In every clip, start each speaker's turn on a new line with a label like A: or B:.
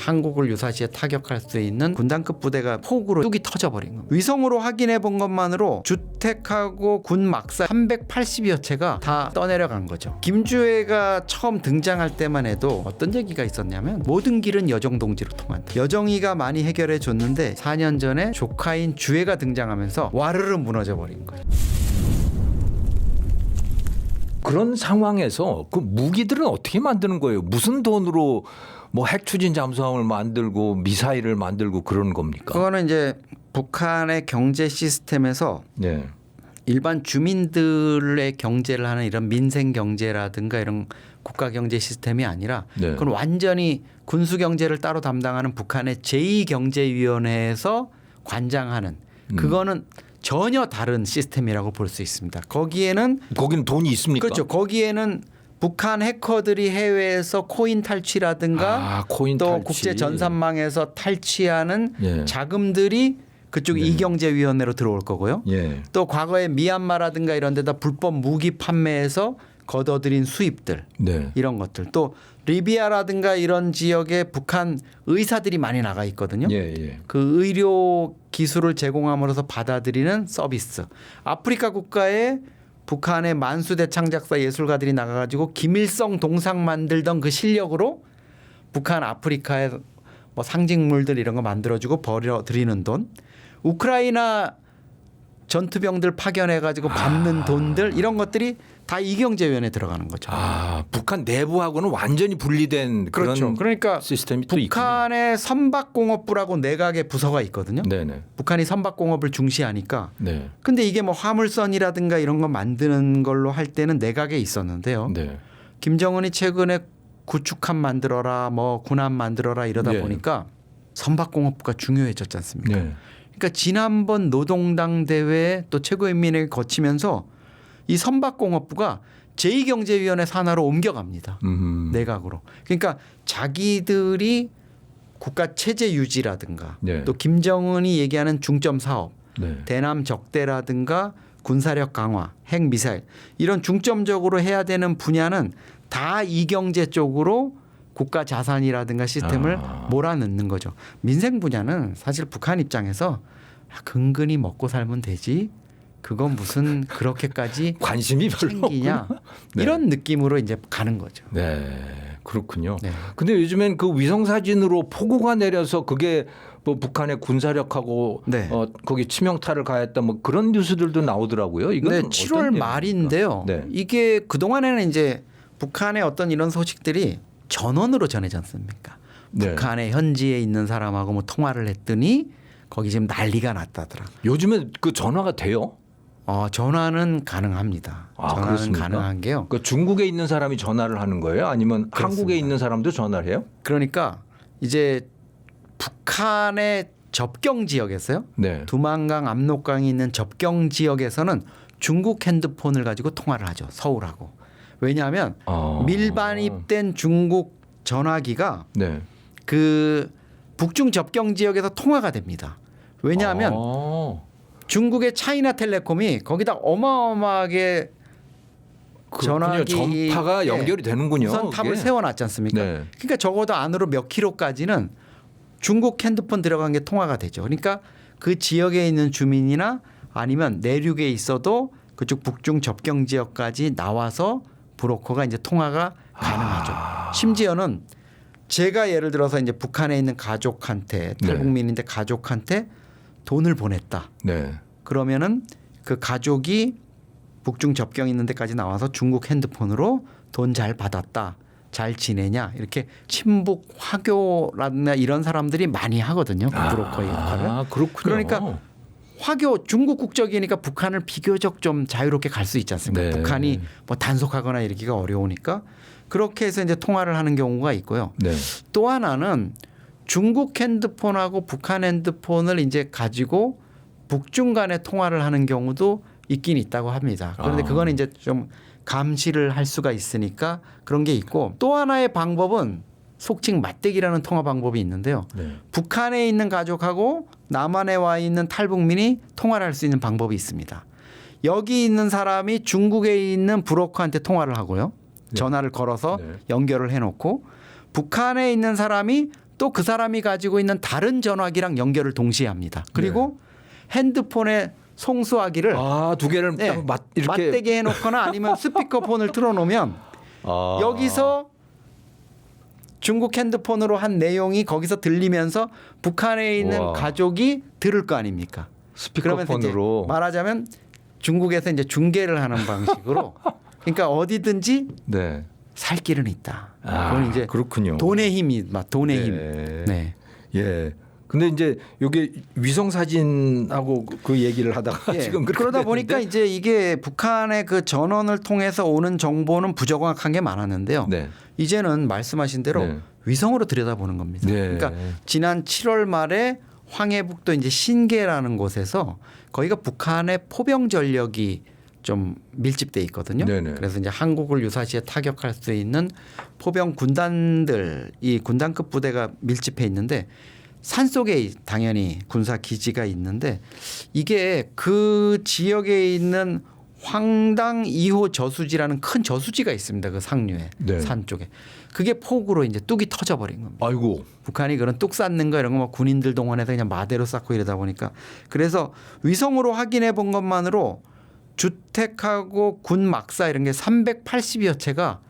A: 한국을 유사시에 타격할 수 있는 군단급 부대가 폭우로 뚝이 터져버린 겁니다. 위성으로 확인해 본 것만으로 주택하고 군 막사 380여 채가 다 떠내려간 거죠. 김주애가 처음 등장할 때만 해도 어떤 얘기가 있었냐면 모든 길은 여정동지로 통한다. 여정이가 많이 해결해 줬는데 4년 전에 조카인 주애가 등장하면서 와르르 무너져 버린 거예요.
B: 그런 상황에서 그 무기들은 어떻게 만드는 거예요? 무슨 돈으로 뭐 핵 추진 잠수함을 만들고 미사일을 만들고 그런 겁니까?
A: 그거는 이제 북한의 경제 시스템에서
B: 네.
A: 일반 주민들의 경제를 하는 이런 민생 경제라든가 이런 국가 경제 시스템이 아니라
B: 네.
A: 그건 완전히 군수 경제를 따로 담당하는 북한의 제2경제위원회에서 관장하는 그거는 전혀 다른 시스템이라고 볼 수 있습니다. 거기는
B: 돈이 있습니까?
A: 그렇죠. 거기에는 북한 해커들이 해외에서 코인 탈취라든가
B: 코인
A: 또
B: 탈취.
A: 국제 전산망에서 탈취하는
B: 예.
A: 자금들이 그쪽 이경제위원회로 들어올 거고요.
B: 예.
A: 또 과거에 미얀마라든가 이런 데다 불법 무기 판매해서 걷어들인 수입들
B: 네.
A: 이런 것들 또 리비아라든가 이런 지역에 북한 의사들이 많이 나가 있거든요.
B: 예.
A: 그 의료 기술을 제공함으로써 받아들이는 서비스. 아프리카 국가에 북한의 만수대창작사 예술가들이 나가가지고 김일성 동상 만들던 그 실력으로 북한 아프리카에 뭐 상징물들 이런 거 만들어주고 버려드리는 돈. 우크라이나 전투병들 파견해가지고 받는 돈들 이런 것들이 다 이경제위원회에 들어가는 거죠.
B: 북한 내부하고는 완전히 분리된
A: 그렇죠.
B: 그런
A: 그러니까
B: 시스템이 또 있군요.
A: 북한의 선박공업부라고 내각의 부서가 있거든요.
B: 네네.
A: 북한이 선박공업을 중시하니까.
B: 네.
A: 근데 이게 뭐 화물선이라든가 이런 거 만드는 걸로 할 때는 내각에 있었는데요.
B: 네.
A: 김정은이 최근에 구축함 만들어라 뭐 군함 만들어라 이러다
B: 네.
A: 보니까 선박공업부가 중요해졌지 않습니까?
B: 네.
A: 그러니까 지난번 노동당 대회 또 최고인민회를 거치면서 이 선박공업부가 제2경제위원회 산하로 옮겨갑니다. 내각으로. 그러니까 자기들이 국가 체제 유지라든가
B: 네.
A: 또 김정은이 얘기하는 중점 사업,
B: 네.
A: 대남 적대라든가 군사력 강화, 핵 미사일 이런 중점적으로 해야 되는 분야는 다 이경제 쪽으로 국가 자산이라든가 시스템을 몰아넣는 거죠. 민생 분야는 사실 북한 입장에서 근근히 먹고 살면 되지. 그건 무슨 그렇게까지
B: 관심이 별로
A: 챙기냐
B: 없구나. 네.
A: 이런 느낌으로 이제 가는 거죠.
B: 네, 그렇군요.
A: 네.
B: 근데 요즘엔 그 위성 사진으로 폭우가 내려서 그게 뭐 북한의 군사력하고
A: 네.
B: 거기 치명타를 가했다 뭐 그런 뉴스들도 나오더라고요. 이건
A: 네,
B: 어떤
A: 7월
B: 얘기입니까?
A: 말인데요.
B: 네.
A: 이게 그 동안에는 이제 북한의 어떤 이런 소식들이 전원으로 전해지 않습니까?
B: 네.
A: 북한의 현지에 있는 사람하고 뭐 통화를 했더니 거기 지금 난리가 났다더라.
B: 요즘에 그 전화가 돼요?
A: 전화는 가능합니다. 전화는
B: 그렇습니까?
A: 가능한 게요.
B: 그 중국에 있는 사람이 전화를 하는 거예요? 아니면
A: 그렇습니다.
B: 한국에 있는 사람도 전화를 해요?
A: 그러니까 이제 북한의 접경 지역에서요.
B: 네.
A: 두만강, 압록강이 있는 접경 지역에서는 중국 핸드폰을 가지고 통화를 하죠. 서울하고. 왜냐하면 밀반입된 중국 전화기가
B: 네.
A: 그 북중 접경 지역에서 통화가 됩니다. 왜냐하면 중국의 차이나텔레콤이 거기다 어마어마하게 전화기
B: 전파가 연결이 되는군요.
A: 우선 탑을
B: 그게.
A: 세워놨지 않습니까?
B: 네.
A: 그러니까 적어도 안으로 몇 킬로까지는 중국 핸드폰 들어간 게 통화가 되죠. 그러니까 그 지역에 있는 주민이나 아니면 내륙에 있어도 그쪽 북중 접경 지역까지 나와서 브로커가 이제 통화가 가능하죠. 심지어는 제가 예를 들어서 이제 북한에 있는 가족한테 탈북민인데 가족한테 돈을 보냈다.
B: 네. 그러면은
A: 그 가족이 북중 접경 있는 데까지 나와서 중국 핸드폰으로 돈 잘 받았다. 잘 지내냐 이렇게 친북 화교라든가 이런 사람들이 많이 하거든요. 그 브로커의 역할을.
B: 그렇군요.
A: 그러니까 화교 중국 국적이니까 북한을 비교적 좀 자유롭게 갈 수 있지 않습니까?
B: 네.
A: 북한이 뭐 단속하거나 이러기가 어려우니까 그렇게 해서 이제 통화를 하는 경우가 있고요.
B: 네.
A: 또 하나는 중국 핸드폰하고 북한 핸드폰을 이제 가지고 북중 간에 통화를 하는 경우도 있긴 있다고 합니다. 그런데 그건 이제 좀 감시를 할 수가 있으니까 그런 게 있고 또 하나의 방법은 속칭 맞대기라는 통화 방법이 있는데요.
B: 네.
A: 북한에 있는 가족하고 남한에 와 있는 탈북민이 통화를 할 수 있는 방법이 있습니다. 여기 있는 사람이 중국에 있는 브로커한테 통화를 하고요. 전화를 걸어서 연결을 해놓고 북한에 있는 사람이 또 그 사람이 가지고 있는 다른 전화기랑 연결을 동시에 합니다. 그리고 핸드폰에 송수화기를
B: 두 개를
A: 네,
B: 딱 이렇게
A: 맞대게 해놓거나 아니면 스피커폰을 틀어놓으면 여기서 중국 핸드폰으로 한 내용이 거기서 들리면서 북한에 있는
B: 우와.
A: 가족이 들을 거 아닙니까? 그러면서 이제
B: 스피커폰으로
A: 말하자면 중국에서 이제 중계를 하는 방식으로 그러니까 어디든지
B: 네.
A: 살 길은 있다. 그건 이제
B: 그렇군요.
A: 돈의 힘이 막 돈의 힘.
B: 네.
A: 네.
B: 예. 근데 이제 이게 위성 사진하고 그 얘기를 하다가
A: 예,
B: 지금 그렇게
A: 그러다
B: 됐는데
A: 보니까 이제 이게 북한의 그 전원을 통해서 오는 정보는 부정확한 게 많았는데요.
B: 네.
A: 이제는 말씀하신 대로
B: 네.
A: 위성으로 들여다보는 겁니다.
B: 네.
A: 그러니까 지난 7월 말에 황해북도 이제 신계라는 곳에서 거기가 북한의 포병 전력이 좀 밀집돼 있거든요.
B: 네네.
A: 그래서 이제 한국을 유사시에 타격할 수 있는 포병 군단들 이 군단급 부대가 밀집해 있는데 산 속에 당연히 군사 기지가 있는데 이게 그 지역에 있는 황당 2호 저수지라는 큰 저수지가 있습니다. 그 상류에
B: 네.
A: 산 쪽에 그게 폭우로 이제 뚝이 터져버린 겁니다.
B: 아이고.
A: 북한이 그런 뚝 쌓는 거 이런 거 막 군인들 동원해서 그냥 마대로 쌓고 이러다 보니까 그래서 위성으로 확인해 본 것만으로 주택하고 군 막사 이런 게 380여 채가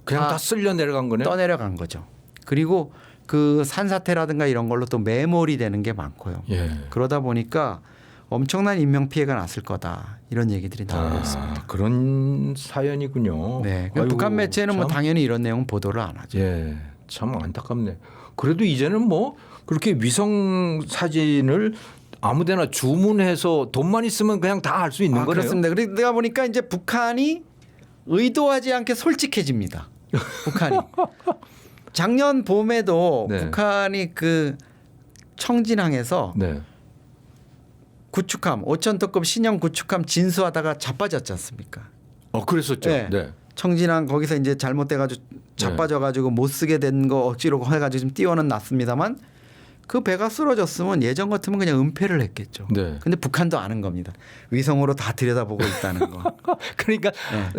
B: 그냥 다 쓸려 내려간 거네.
A: 떠내려간 거죠. 그리고 그 산사태라든가 이런 걸로 또 매몰이 되는 게 많고요.
B: 예.
A: 그러다 보니까 엄청난 인명 피해가 났을 거다 이런 얘기들이 나오고 있습니다.
B: 그런 사연이군요.
A: 네,
B: 아이고,
A: 북한 매체는 뭐
B: 참.
A: 당연히 이런 내용 보도를 안 하죠.
B: 예, 참 안타깝네. 그래도 이제는 뭐 그렇게 위성 사진을 아무데나 주문해서 돈만 있으면 그냥 다 알 수 있는 거네요.
A: 그렇습니다. 그러다 보니까 이제 북한이 의도하지 않게 솔직해집니다. 북한이 작년 봄에도
B: 네.
A: 북한이 그 청진항에서
B: 네.
A: 구축함 5,000톤급 신형 구축함 진수하다가 자빠졌지 않습니까?
B: 그랬었죠.
A: 네.
B: 네.
A: 청진항 거기서 이제 잘못돼가지고 자빠져가지고 못 쓰게 된 거 억지로 해가지고 지금 띄워는 놨습니다만 그 배가 쓰러졌으면 예전 같으면 그냥 은폐를 했겠죠.
B: 네.
A: 근데 북한도 아는 겁니다. 위성으로 다 들여다보고 있다는 거.
B: 그러니까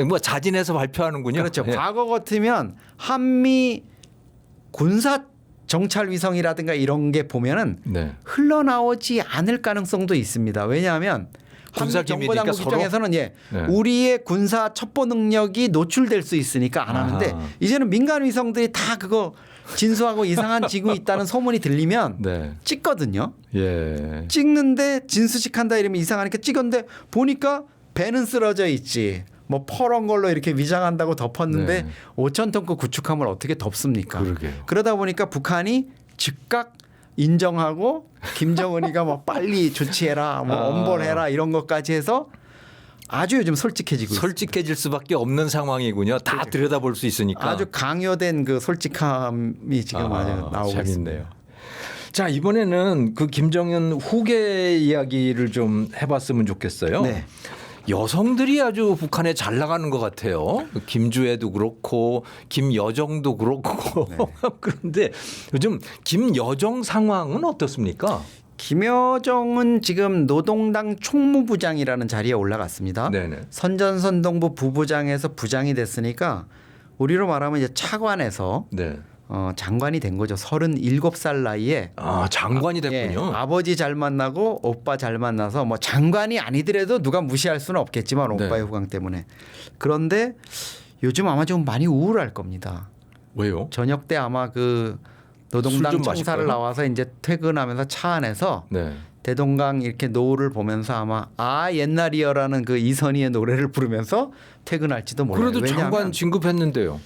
B: 뭐 자진해서 발표하는군요.
A: 그렇죠.
B: 예.
A: 과거 같으면 한미 군사 정찰 위성이라든가 이런 게 보면은
B: 네.
A: 흘러나오지 않을 가능성도 있습니다. 왜냐하면
B: 군사
A: 한미
B: 기밀이니까
A: 정보당국
B: 서로?
A: 입장에서는
B: 네.
A: 우리의 군사 첩보 능력이 노출될 수 있으니까 안 하는데
B: 아하.
A: 이제는 민간 위성들이 다 그거 진수하고 이상한 지구 있다는 소문이 들리면
B: 네.
A: 찍거든요.
B: 예.
A: 찍는데 진수식한다 이러면 이상하니까 찍었는데 보니까 배는 쓰러져 있지. 뭐 퍼런 걸로 이렇게 위장한다고 덮었는데
B: 네.
A: 5,000톤급 구축함을 어떻게 덮습니까?
B: 그러게요.
A: 그러다 보니까 북한이 즉각 인정하고 김정은이가 뭐 빨리 조치해라, 뭐 엄벌해라 이런 것까지 해서 아주 요즘 솔직해지고 있습니다.
B: 솔직해질 수밖에 없는 상황이군요. 다 들여다볼 수 있으니까.
A: 아주 강요된 그 솔직함이 지금 아주 나오고
B: 재밌네요.
A: 있습니다.
B: 자, 이번에는 그 김정은 후계 이야기를 좀 해봤으면 좋겠어요.
A: 네.
B: 여성들이 아주 북한에 잘 나가는 것 같아요. 김주애도 그렇고 김여정도 그렇고
A: 네.
B: 그런데 요즘 김여정 상황은 어떻습니까?
A: 김여정은 지금 노동당 총무부장이라는 자리에 올라갔습니다.
B: 네네.
A: 선전선동부 부부장에서 부장이 됐으니까 우리로 말하면 이제 차관에서
B: 네.
A: 장관이 된 거죠. 37살 나이에
B: 장관이 됐군요.
A: 예, 아버지 잘 만나고 오빠 잘 만나서 뭐 장관이 아니더라도 누가 무시할 수는 없겠지만
B: 네.
A: 오빠의 후광 때문에. 그런데 요즘 아마 좀 많이 우울할 겁니다.
B: 왜요?
A: 저녁 때 아마 그
B: 술
A: 노동당
B: 좀
A: 청사를
B: 마실까요?
A: 나와서 이제 퇴근하면서 차 안에서
B: 네.
A: 대동강 이렇게 노을을 보면서 아마 옛날이여라는 그 이선희의 노래를 부르면서 퇴근할지도 몰라요.
B: 그래도
A: 왜냐하면
B: 장관 진급했는데요.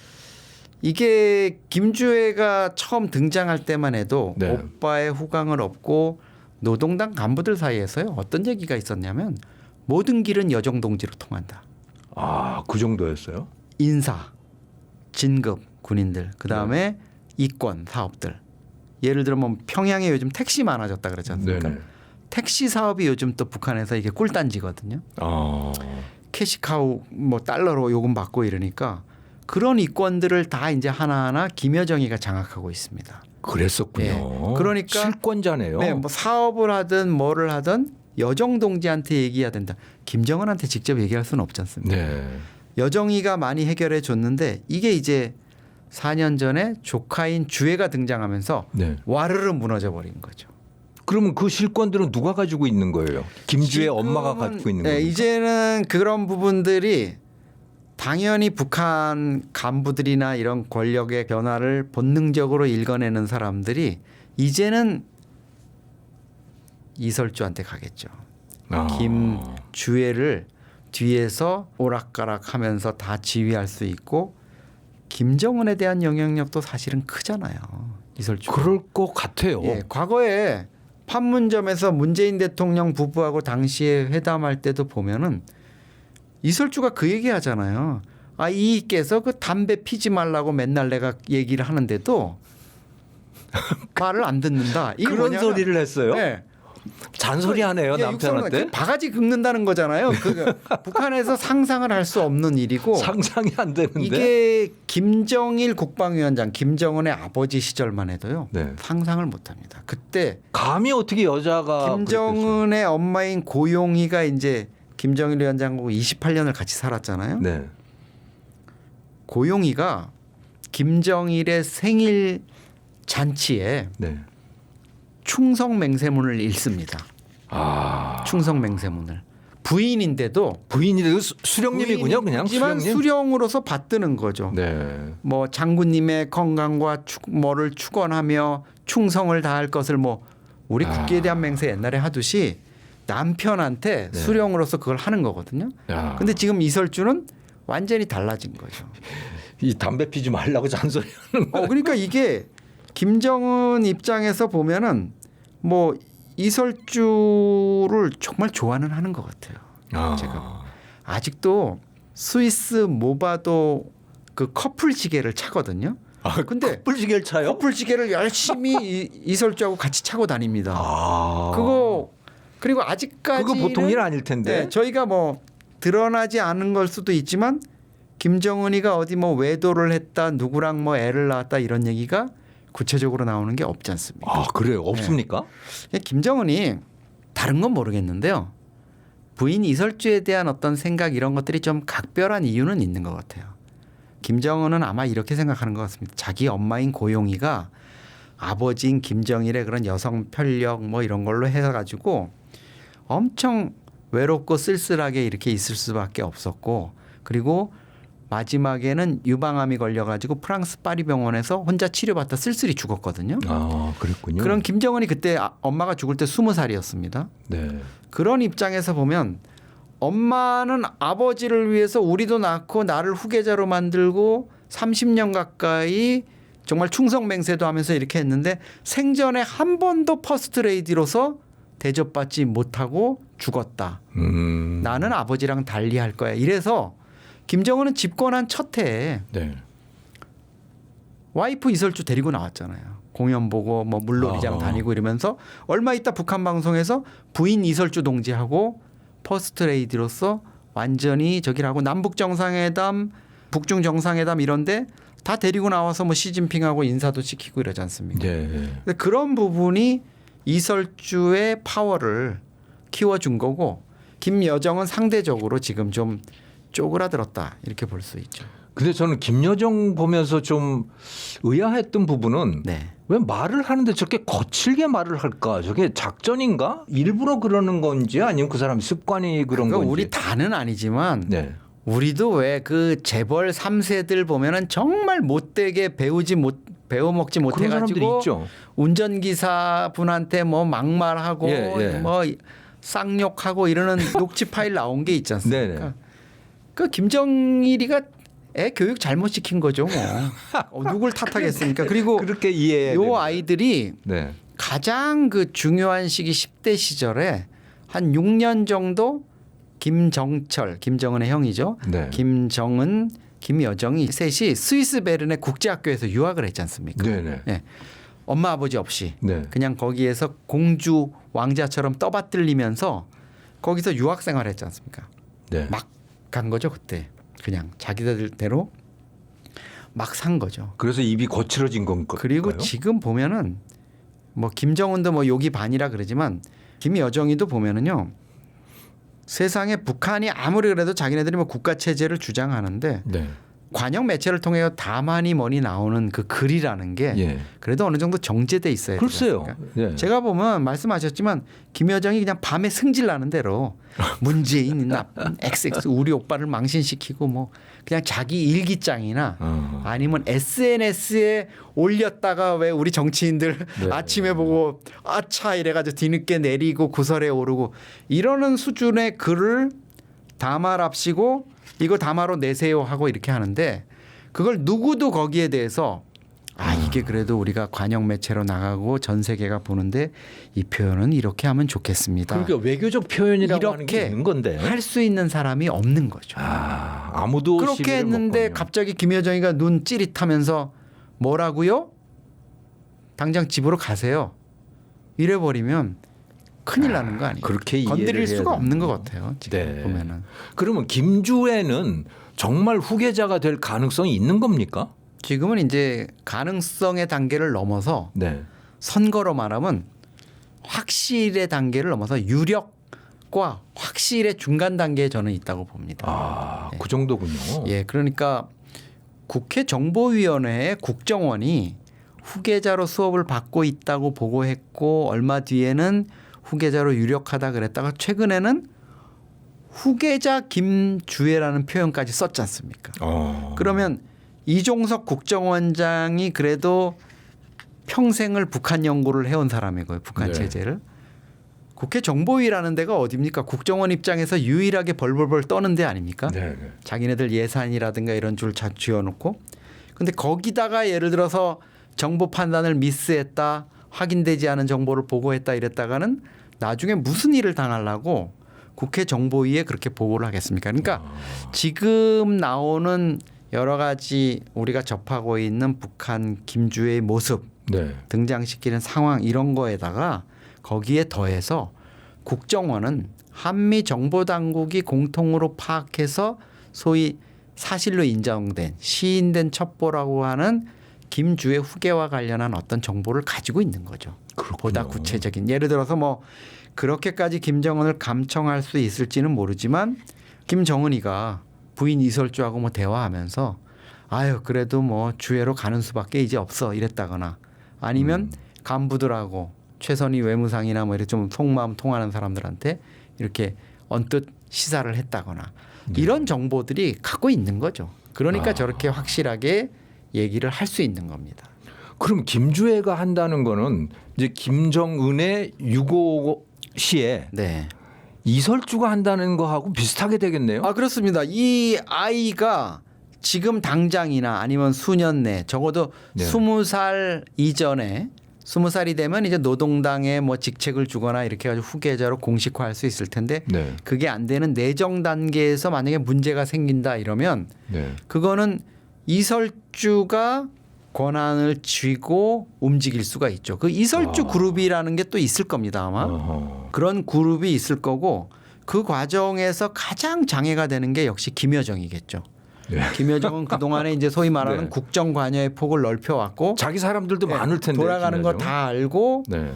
A: 이게 김주애가 처음 등장할 때만 해도
B: 네.
A: 오빠의 후광을 얻고 노동당 간부들 사이에서요 어떤 얘기가 있었냐면 모든 길은 여정 동지로 통한다.
B: 그 정도였어요?
A: 인사, 진급 군인들, 그 다음에 이권 사업들. 예를 들어 뭐 평양에 요즘 택시 많아졌다 그러지 않습니까?
B: 네네.
A: 택시 사업이 요즘 또 북한에서 이게 꿀단지거든요. 캐시카우 뭐 달러로 요금 받고 이러니까 그런 이권들을 다 이제 하나하나 김여정이가 장악하고 있습니다.
B: 그랬었군요.
A: 예. 그러니까
B: 실권자네요.
A: 네, 뭐 사업을 하든 뭐를 하든 여정 동지한테 얘기해야 된다. 김정은한테 직접 얘기할 수는 없지 않습니까?
B: 네.
A: 여정이가 많이 해결해 줬는데 이게 이제 4년 전에 조카인 주애가 등장하면서
B: 네.
A: 와르르 무너져 버린 거죠.
B: 그러면 그 실권들은 누가 가지고 있는 거예요? 김주의 엄마가
A: 지금은,
B: 가지고 있는
A: 네,
B: 거예요?
A: 이제는 그런 부분들이 당연히 북한 간부들이나 이런 권력의 변화를 본능적으로 읽어내는 사람들이 이제는 이설주한테 가겠죠. 김주애를 뒤에서 오락가락하면서 다 지휘할 수 있고 김정은에 대한 영향력도 사실은 크잖아요. 이설주.
B: 그럴 것 같아요.
A: 예, 과거에 판문점에서 문재인 대통령 부부하고 당시에 회담할 때도 보면은 이설주가 그 얘기 하잖아요. 아, 이께서 그 담배 피지 말라고 맨날 내가 얘기를 하는데도 말을 안 듣는다. 이게
B: 그런
A: 뭐냐면,
B: 소리를 했어요?
A: 네.
B: 잔소리하네요,
A: 예,
B: 남편한테.
A: 그 바가지 긁는다는 거잖아요. 북한에서 상상을 할 수 없는 일이고
B: 상상이 안 되는데.
A: 이게 김정일 국방위원장 김정은의 아버지 시절만 해도요.
B: 네.
A: 상상을 못합니다. 그때
B: 감히 어떻게 여자가
A: 김정은의 엄마인 고용희가 이제 김정일 위원장하고 28년을 같이 살았잖아요.
B: 그랬겠어요? 네.
A: 고용희가 김정일의 생일 잔치에
B: 네.
A: 충성 맹세문을 읽습니다.
B: 아.
A: 충성 맹세문을 부인인데도
B: 부인이 수령님이군요, 그냥
A: 하지만
B: 수령님.
A: 수령으로서 받드는 거죠.
B: 네.
A: 뭐 장군님의 건강과 뭐를 축원하며 충성을 다할 것을 뭐 우리 국기에 대한 맹세 옛날에 하듯이 남편한테
B: 네.
A: 수령으로서 그걸 하는 거거든요.
B: 야.
A: 근데 지금 이설주는 완전히 달라진 거죠.
B: 이 담배 피지 말라고 잔소리하는 거.
A: 그러니까 이게 김정은 입장에서 보면은 뭐 이설주를 정말 좋아는 하는 것 같아요. 제가 아직도 스위스 모바도 그 커플 시계를 차거든요. 근데
B: 커플 시계를 차요?
A: 커플 시계를 열심히 이설주하고 같이 차고 다닙니다.
B: 아.
A: 그거 그리고 아직까지
B: 그거 보통 일 아닐 텐데.
A: 네, 저희가 뭐 드러나지 않은 걸 수도 있지만 김정은이가 어디 뭐 외도를 했다 누구랑 뭐 애를 낳았다 이런 얘기가 구체적으로 나오는 게 없지 않습니까?
B: 아, 그래요? 없습니까?
A: 김정은이 다른 건 모르겠는데요. 부인 이설주에 대한 어떤 생각 이런 것들이 좀 각별한 이유는 있는 것 같아요. 김정은은 아마 이렇게 생각하는 것 같습니다. 자기 엄마인 고용희가 아버지인 김정일의 그런 여성 편력 뭐 이런 걸로 해가지고 엄청 외롭고 쓸쓸하게 이렇게 있을 수밖에 없었고 그리고 마지막에는 유방암이 걸려가지고 프랑스 파리 병원에서 혼자 치료받다 쓸쓸히 죽었거든요.
B: 아, 그랬군요.
A: 그런 김정은이 그때 엄마가 죽을 때 20살이었습니다.
B: 네.
A: 그런 입장에서 보면 엄마는 아버지를 위해서 우리도 낳고 나를 후계자로 만들고 30년 가까이 정말 충성맹세도 하면서 이렇게 했는데 생전에 한 번도 퍼스트 레이디로서 대접받지 못하고 죽었다. 나는 아버지랑 달리할 거야. 이래서 김정은은 집권한 첫 해에
B: 네.
A: 와이프 이설주 데리고 나왔잖아요. 공연 보고 뭐 물놀이장 다니고 이러면서 얼마 있다 북한 방송에서 부인 이설주 동지하고 퍼스트 레이디로서 완전히 저기라고 남북 정상회담, 북중 정상회담 이런데 다 데리고 나와서 뭐 시진핑하고 인사도 시키고 이러지 않습니까?
B: 네.
A: 근데 그런 부분이 이설주의 파워를 키워준 거고 김여정은 상대적으로 지금 좀 쪼그라들었다 이렇게 볼 수 있죠.
B: 근데 저는 김여정 보면서 좀 의아했던 부분은
A: 네.
B: 왜 말을 하는데 저렇게 거칠게 말을 할까? 저게 작전인가? 일부러 그러는 건지 아니면 그 사람 습관이 그런 건지.
A: 우리 다는 아니지만
B: 네.
A: 우리도 왜 그 재벌 3세들 보면은 정말 못되게 배워먹지
B: 그런 사람들이
A: 못해가지고
B: 있죠.
A: 운전기사 분한테 뭐 막말하고
B: 예.
A: 뭐 쌍욕하고 이러는 녹취 파일 나온 게 있지 않습니까?
B: 네네.
A: 그 김정일이가 애 교육 잘못 시킨 거죠 뭐. 누굴 탓하겠습니까? 그리고
B: 그렇게 이해해.
A: 요 아이들이
B: 네.
A: 가장 그 중요한 시기 10대 시절에 한 6년 정도 김정철, 김정은의 형이죠.
B: 네.
A: 김정은, 김여정이 셋이 스위스 베른의 국제학교에서 유학을 했지 않습니까?
B: 네네.
A: 네. 엄마 아버지 없이
B: 네.
A: 그냥 거기에서 공주 왕자처럼 떠받들리면서 거기서 유학 생활했지 않습니까?
B: 네.
A: 막 간 거죠 그때. 그냥 자기들대로 막 산 거죠.
B: 그래서 입이 거칠어진 건가요?
A: 그리고 지금 보면은 뭐 김정은도 뭐 욕이 반이라 그러지만 김여정이도 보면은요. 세상에 북한이 아무리 그래도 자기네들이 뭐 국가 체제를 주장하는데
B: 네.
A: 관영 매체를 통해 다만이 뭐니 나오는 그 글이라는 게
B: 예.
A: 그래도 어느 정도 정제돼 있어야 되지
B: 글쎄요.
A: 않습니까?
B: 예.
A: 제가 보면 말씀하셨지만 김여정이 그냥 밤에 승질나는 대로 문재인이 나쁜 XX 우리 오빠를 망신시키고 뭐 그냥 자기 일기장이나 아니면 SNS에 올렸다가 왜 우리 정치인들
B: 네.
A: 아침에 보고 아차 이래가지고 뒤늦게 내리고 구설에 오르고 이러는 수준의 글을 담아랍시고 이거 담화로 내세요 하고 이렇게 하는데 그걸 누구도 거기에 대해서 이게 그래도 우리가 관영 매체로 나가고 전 세계가 보는데 이 표현은 이렇게 하면 좋겠습니다.
B: 그러니까 외교적 표현이라고 하는 게
A: 이렇게
B: 있는 건데.
A: 할 수 있는 사람이 없는 거죠.
B: 아무도
A: 그렇게
B: 시비를
A: 했는데
B: 못 거네요.
A: 갑자기 김여정이가 눈 찌릿하면서 뭐라고요? 당장 집으로 가세요. 이래버리면 큰일 나는 거 아니에요.
B: 그렇게 이해를
A: 건드릴
B: 해야
A: 수가 없는 것
B: 되는군요.
A: 같아요. 지금
B: 네.
A: 보면은.
B: 그러면 김주애는 정말 후계자가 될 가능성이 있는 겁니까?
A: 지금은 이제 가능성의 단계를 넘어서
B: 네.
A: 선거로 말하면 확실의 단계를 넘어서 유력과 확실의 중간 단계에 저는 있다고 봅니다.
B: 그 정도군요.
A: 예, 그러니까 국회 정보위원회의 국정원이 후계자로 수업을 받고 있다고 보고했고 얼마 뒤에는 후계자로 유력하다 그랬다가 최근에는 후계자 김주애라는 표현까지 썼지 않습니까? 그러면 이종석 국정원장이 그래도 평생을 북한 연구를 해온 사람이고요. 북한
B: 네.
A: 체제를. 국회 정보위라는 데가 어디입니까? 국정원 입장에서 유일하게 벌벌벌 떠는 데 아닙니까?
B: 네.
A: 자기네들 예산이라든가 이런 줄 쥐어놓고. 근데 거기다가 예를 들어서 정보 판단을 미스했다. 확인되지 않은 정보를 보고했다 이랬다가는 나중에 무슨 일을 당하려고 국회 정보위에 그렇게 보고를 하겠습니까? 그러니까 지금 나오는 여러 가지 우리가 접하고 있는 북한 김주애의 모습
B: 네.
A: 등장시키는 상황 이런 거에다가 거기에 더해서 국정원은 한미 정보당국이 공통으로 파악해서 소위 사실로 인정된 시인된 첩보라고 하는 김주애 후계와 관련한 어떤 정보를 가지고 있는 거죠.
B: 그렇군요.
A: 보다 구체적인 예를 들어서 뭐 그렇게까지 김정은을 감청할 수 있을지는 모르지만 김정은이가 부인 이설주하고 뭐 대화하면서 아유 그래도 뭐 주애로 가는 수밖에 이제 없어 이랬다거나 아니면 간부들하고 최선희 외무상이나 뭐 이렇게 좀 속마음 통하는 사람들한테 이렇게 언뜻 시사를 했다거나 이런 정보들이 갖고 있는 거죠. 그러니까 저렇게 확실하게 얘기를 할 수 있는 겁니다.
B: 그럼 김주애가 한다는 거는 이제 김정은의 유고 시에
A: 네.
B: 이설주가 한다는 거하고 비슷하게 되겠네요.
A: 아 그렇습니다. 이 아이가 지금 당장이나 아니면 수년 내 적어도
B: 네.
A: 20살 이전에 20살이 되면 이제 노동당에 뭐 직책을 주거나 이렇게 해가지고 후계자로 공식화할 수 있을 텐데
B: 네.
A: 그게 안 되는 내정 단계에서 만약에 문제가 생긴다 이러면
B: 네.
A: 그거는 이설주가 권한을 쥐고 움직일 수가 있죠. 그 이설주 그룹이라는 게 또 있을 겁니다 아마.
B: 어허.
A: 그런 그룹이 있을 거고 그 과정에서 가장 장애가 되는 게 역시 김여정이겠죠.
B: 네.
A: 김여정은 그동안에 이제 소위 말하는
B: 네.
A: 국정 관여의 폭을 넓혀왔고
B: 자기 사람들도 많을 텐데
A: 돌아가는 거
B: 김여정.
A: 다 알고
B: 네.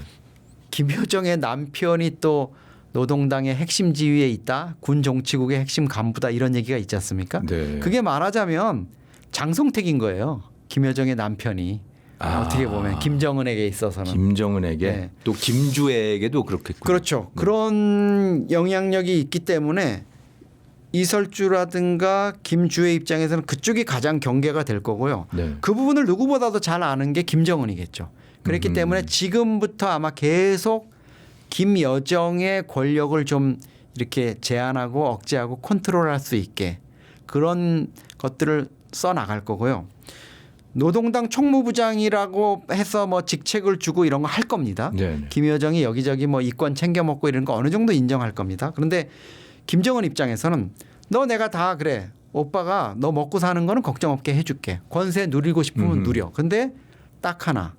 A: 김여정의 남편이 또 노동당의 핵심 지위에 있다. 군 정치국의 핵심 간부다 이런 얘기가 있지 않습니까?
B: 네.
A: 그게 말하자면 장성택인 거예요. 김여정의 남편이 어떻게 보면 김정은에게 있어서는.
B: 김정은에게
A: 네.
B: 또 김주애에게도 그렇겠군요.
A: 그렇죠. 그런 영향력이 있기 때문에 이설주라든가 김주애 입장에서는 그쪽이 가장 경계가 될 거고요.
B: 네.
A: 그 부분을 누구보다도 잘 아는 게 김정은이겠죠. 그렇기 때문에 지금부터 아마 계속 김여정의 권력을 좀 이렇게 제한하고 억제하고 컨트롤할 수 있게 그런 것들을 써 나갈 거고요. 노동당 총무부장이라고 해서 뭐 직책을 주고 이런 거 할 겁니다.
B: 네.
A: 김여정이 여기저기 뭐 이권 챙겨 먹고 이런 거 어느 정도 인정할 겁니다. 그런데 김정은 입장에서는 너 내가 다 그래. 오빠가 너 먹고 사는 거는 걱정 없게 해줄게. 권세 누리고 싶으면 누려. 근데 딱 하나.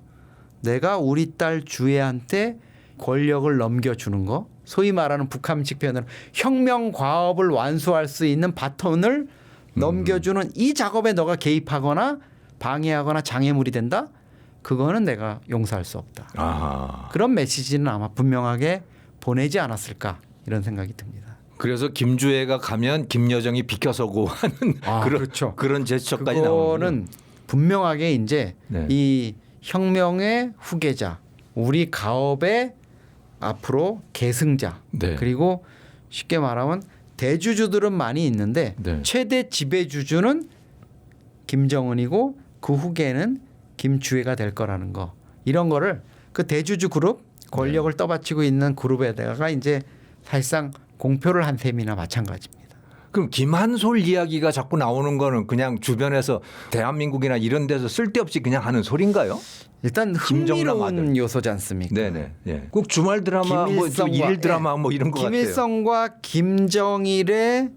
A: 내가 우리 딸 주애한테 권력을 넘겨주는 거. 소위 말하는 북한식 표현으로 혁명 과업을 완수할 수 있는 바톤을 넘겨주는 이 작업에 너가 개입하거나 방해하거나 장애물이 된다? 그거는 내가 용서할 수 없다.
B: 아하.
A: 그런 메시지는 아마 분명하게 보내지 않았을까 이런 생각이 듭니다.
B: 그래서 김주애가 가면 김여정이 비켜서고 하는
A: 그렇죠.
B: 그런 제스처까지 나오는.
A: 그거는 분명하게 이제
B: 네.
A: 이 혁명의 후계자, 우리 가업의 앞으로 계승자,
B: 네.
A: 그리고 쉽게 말하면 대주주들은 많이 있는데
B: 네.
A: 최대 지배주주는 김정은이고 그 후계는 김주애가 될 거라는 거. 이런 거를 그 대주주 그룹 권력을
B: 네.
A: 떠받치고 있는 그룹에다가 이제 사실상 공표를 한 셈이나 마찬가지입니다.
B: 그럼 김한솔 이야기가 자꾸 나오는 거는 그냥 주변에서 대한민국이나 이런 데서 쓸데없이 그냥 하는 소린가요?
A: 일단
B: 김정남
A: 흥미로운
B: 아들.
A: 요소지 않습니까?
B: 네네. 예. 꼭 주말 드라마, 뭐 일일 드라마 뭐 이런 거 같아요.
A: 김일성과 김정일의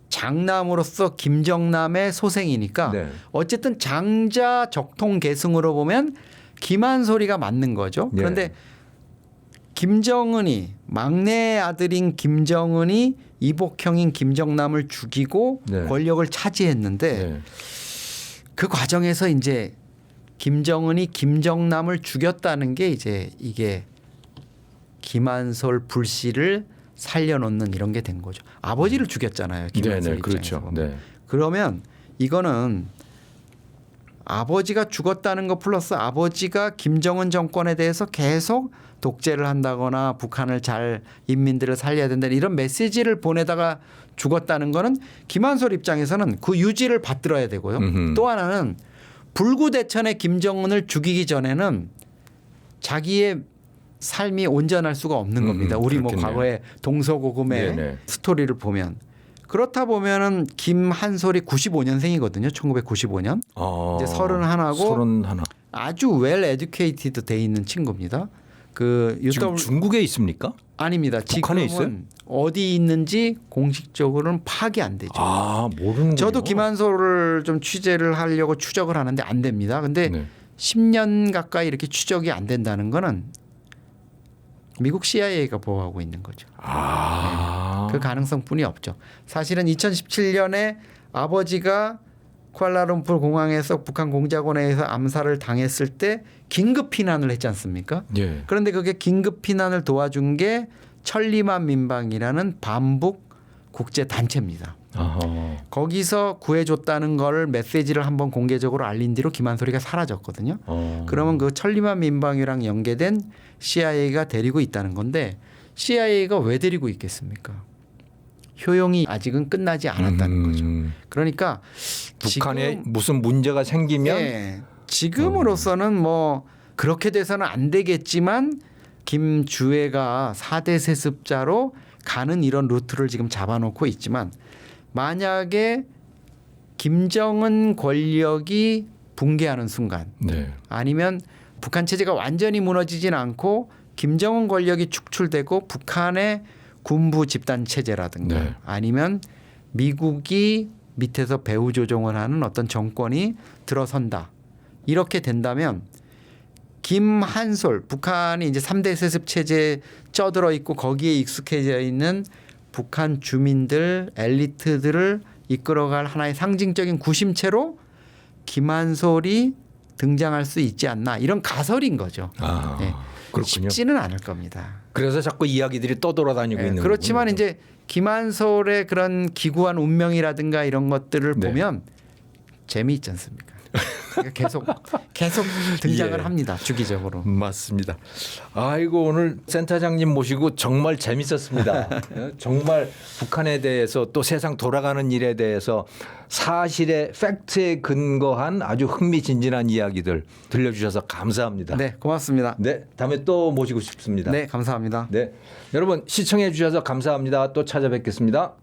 A: 장남으로서 김정남의 소생이니까
B: 네.
A: 어쨌든 장자 적통 계승으로 보면 김한솔이가 맞는 거죠.
B: 예.
A: 그런데 김정은이 막내 아들인 김정은이 이복형인 김정남을 죽이고
B: 네.
A: 권력을 차지했는데
B: 네.
A: 그 과정에서 이제 김정은이 김정남을 죽였다는 게 이제 이게 김한솔 불씨를 살려놓는 이런 게 된 거죠. 아버지를 죽였잖아요. 김한솔
B: 네네.
A: 입장에서.
B: 그렇죠. 네.
A: 그러면 이거는 아버지가 죽었다는 것 플러스 아버지가 김정은 정권에 대해서 계속 독재를 한다거나 북한을 잘 인민들을 살려야 된다는 이런 메시지를 보내다가 죽었다는 거는 김한솔 입장에서는 그 유지를 받들어야 되고요.
B: 음흠.
A: 또 하나는 불구대천의 김정은을 죽이기 전에는 자기의 삶이 온전할 수가 없는 겁니다. 우리 뭐
B: 그렇겠네요.
A: 과거에 동서고금의
B: 네네.
A: 스토리를 보면 그렇다 보면은 김한솔이 95년생이거든요. 1995년. 이제 31하고
B: 31.
A: 아주 웰 에듀케이티드 돼 있는 친구입니다. 그
B: 지금 중국에 있습니까?
A: 아닙니다.
B: 북한에
A: 지금은 어디 있는지 공식적으로는 파악이 안 되죠.
B: 아, 모르는
A: 저도 김한솔을 좀 취재를 하려고 추적을 하는데 안 됩니다. 근데
B: 네.
A: 10년 가까이 이렇게 추적이 안 된다는 거는 미국 CIA가 보호하고 있는 거죠.
B: 아.
A: 그 가능성뿐이 없죠. 사실은 2017년에 아버지가 쿠알라룸푸르 공항에서 북한 공작원에서 암살을 당했을 때 긴급 피난을 했지 않습니까?
B: 예.
A: 그런데 그게 긴급 피난을 도와준 게 천리만 민방이라는 반북 국제 단체입니다.
B: 아하.
A: 거기서 구해줬다는 걸 메시지를 한번 공개적으로 알린 뒤로 김한솔이가 사라졌거든요. 그러면 그 천리만 민방위랑 연계된 CIA가 데리고 있다는 건데 CIA가 왜 데리고 있겠습니까? 효용이 아직은 끝나지 않았다는 거죠. 그러니까
B: 북한에
A: 지금,
B: 무슨 문제가 생기면
A: 예, 지금으로서는 뭐 그렇게 돼서는 안 되겠지만 김주애가 4대 세습자로 가는 이런 루트를 지금 잡아놓고 있지만 만약에 김정은 권력이 붕괴하는 순간
B: 네.
A: 아니면 북한 체제가 완전히 무너지진 않고 김정은 권력이 축출되고 북한의 군부 집단 체제라든가
B: 네.
A: 아니면 미국이 밑에서 배후 조종을 하는 어떤 정권이 들어선다. 이렇게 된다면 김한솔 북한이 이제 3대 세습 체제에 쩌들어 있고 거기에 익숙해져 있는 북한 주민들 엘리트들을 이끌어갈 하나의 상징적인 구심체로 김한솔이 등장할 수 있지 않나 이런 가설인 거죠.
B: 아,
A: 네.
B: 그렇군요.
A: 쉽지는 않을 겁니다.
B: 그래서 자꾸 이야기들이 떠돌아다니고
A: 네,
B: 있는
A: 그렇지만
B: 거군요.
A: 이제 김한솔의 그런 기구한 운명이라든가 이런 것들을
B: 네.
A: 보면 재미있지 않습니까? 그러니까 계속 등장을
B: 예.
A: 합니다. 주기적으로.
B: 맞습니다. 아이고 오늘 센터장님 모시고 정말 재밌었습니다. 정말 북한에 대해서 또 세상 돌아가는 일에 대해서 사실의 팩트에 근거한 아주 흥미진진한 이야기들 들려주셔서 감사합니다.
A: 네, 고맙습니다.
B: 네, 다음에 또 모시고 싶습니다.
A: 네, 감사합니다.
B: 네, 여러분 시청해 주셔서 감사합니다. 또 찾아뵙겠습니다.